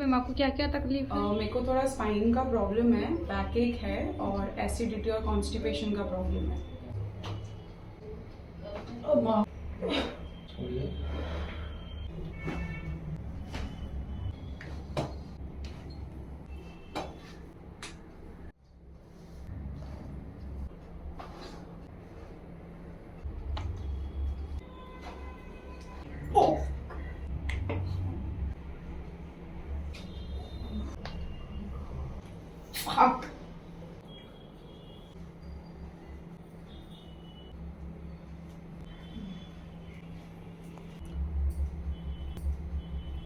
Ma'am आपको क्या क्या तकलीफ है? मेरे को थोड़ा स्पाइन का प्रॉब्लम है, बैक एक है और एसिडिटी और कॉन्स्टिपेशन का प्रॉब्लम है। Fuck.